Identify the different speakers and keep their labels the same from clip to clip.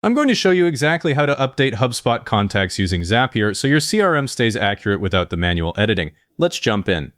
Speaker 1: I'm going to show you exactly how to update HubSpot contacts using Zapier so your CRM stays accurate without the manual editing. Let's jump in.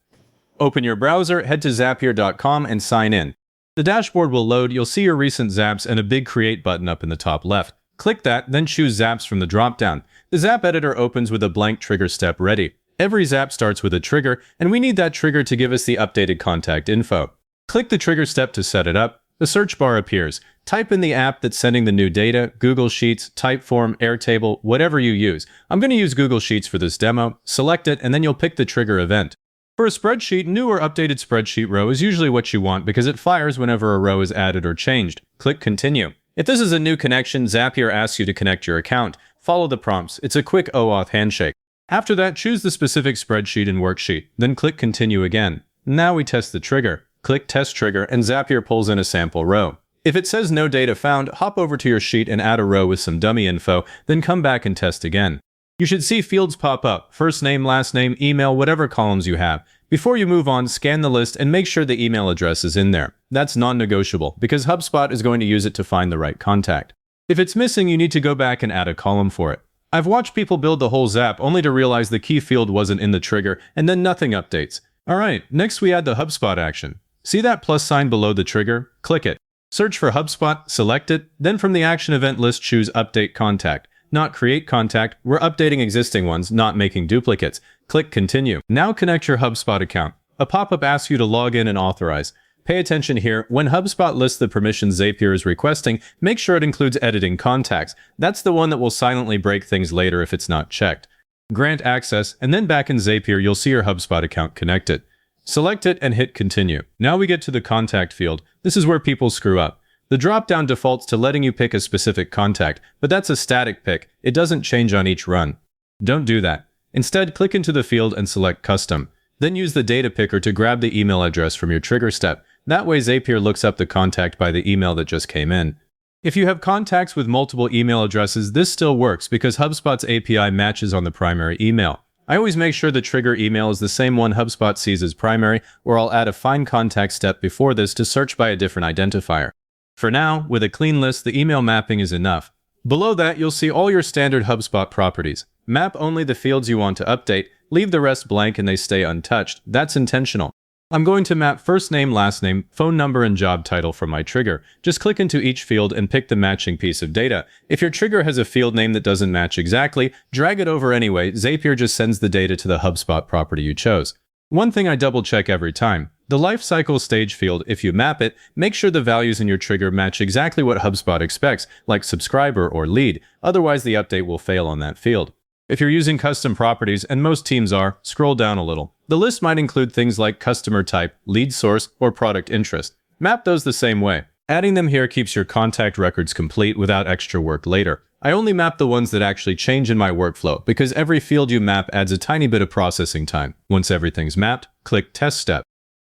Speaker 1: Open your browser, head to zapier.com and sign in. The dashboard will load, you'll see your recent Zaps and a big Create button up in the top left. Click that, then choose Zaps from the drop-down. The Zap editor opens with a blank trigger step ready. Every Zap starts with a trigger, and we need that trigger to give us the updated contact info. Click the trigger step to set it up. The search bar appears. Type in the app that's sending the new data, Google Sheets, Typeform, Airtable, whatever you use. I'm going to use Google Sheets for this demo. Select it, and then you'll pick the trigger event. For a spreadsheet, new or updated spreadsheet row is usually what you want because it fires whenever a row is added or changed. Click Continue. If this is a new connection, Zapier asks you to connect your account. Follow the prompts. It's a quick OAuth handshake. After that, choose the specific spreadsheet and worksheet. Then click Continue again. Now we test the trigger. Click Test Trigger, and Zapier pulls in a sample row. If it says no data found, hop over to your sheet and add a row with some dummy info, then come back and test again. You should see fields pop up, first name, last name, email, whatever columns you have. Before you move on, scan the list and make sure the email address is in there. That's non-negotiable, because HubSpot is going to use it to find the right contact. If it's missing, you need to go back and add a column for it. I've watched people build the whole Zap only to realize the key field wasn't in the trigger, and then nothing updates. Alright, next we add the HubSpot action. See that plus sign below the trigger? Click it. Search for HubSpot, select it, then from the action event list choose Update Contact. Not Create Contact, we're updating existing ones, not making duplicates. Click Continue. Now connect your HubSpot account. A pop-up asks you to log in and authorize. Pay attention here, when HubSpot lists the permissions Zapier is requesting, make sure it includes editing contacts. That's the one that will silently break things later if it's not checked. Grant access, and then back in Zapier you'll see your HubSpot account connected. Select it and hit Continue. Now we get to the Contact field. This is where people screw up. The drop-down defaults to letting you pick a specific contact, but that's a static pick. It doesn't change on each run. Don't do that. Instead, click into the field and select Custom. Then use the data picker to grab the email address from your trigger step. That way Zapier looks up the contact by the email that just came in. If you have contacts with multiple email addresses, this still works because HubSpot's API matches on the primary email. I always make sure the trigger email is the same one HubSpot sees as primary, or I'll add a Find Contact step before this to search by a different identifier. For now, with a clean list, the email mapping is enough. Below that, you'll see all your standard HubSpot properties. Map only the fields you want to update, leave the rest blank and they stay untouched. That's intentional. I'm going to map first name, last name, phone number, and job title from my trigger. Just click into each field and pick the matching piece of data. If your trigger has a field name that doesn't match exactly, drag it over anyway. Zapier just sends the data to the HubSpot property you chose. One thing I double check every time. The lifecycle stage field, if you map it, make sure the values in your trigger match exactly what HubSpot expects, like subscriber or lead. Otherwise, the update will fail on that field. If you're using custom properties, and most teams are, scroll down a little. The list might include things like customer type, lead source, or product interest. Map those the same way. Adding them here keeps your contact records complete without extra work later. I only map the ones that actually change in my workflow because every field you map adds a tiny bit of processing time. Once everything's mapped, click Test Step.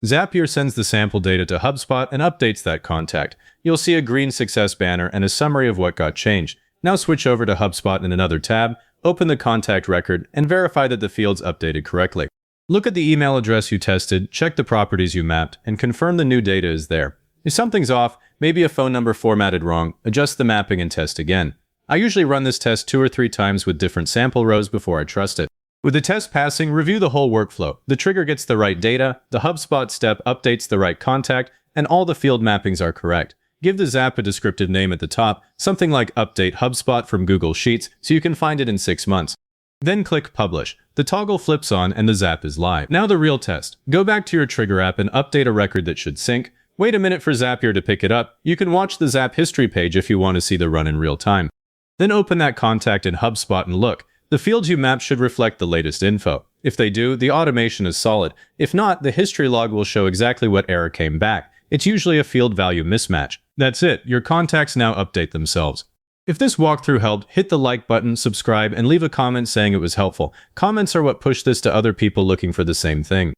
Speaker 1: Zapier sends the sample data to HubSpot and updates that contact. You'll see a green success banner and a summary of what got changed. Now switch over to HubSpot in another tab, open the contact record, and verify that the field's updated correctly. Look at the email address you tested, check the properties you mapped, and confirm the new data is there. If something's off, maybe a phone number formatted wrong, adjust the mapping and test again. I usually run this test 2 or 3 times with different sample rows before I trust it. With the test passing, review the whole workflow. The trigger gets the right data, the HubSpot step updates the right contact, and all the field mappings are correct. Give the Zap a descriptive name at the top, something like Update HubSpot from Google Sheets, so you can find it in 6 months. Then click Publish. The toggle flips on and the Zap is live. Now the real test. Go back to your trigger app and update a record that should sync. Wait a minute for Zapier to pick it up. You can watch the Zap history page if you want to see the run in real time. Then open that contact in HubSpot and look. The fields you map should reflect the latest info. If they do, the automation is solid. If not, the history log will show exactly what error came back. It's usually a field value mismatch. That's it. Your contacts now update themselves. If this walkthrough helped, hit the like button, subscribe, and leave a comment saying it was helpful. Comments are what push this to other people looking for the same thing.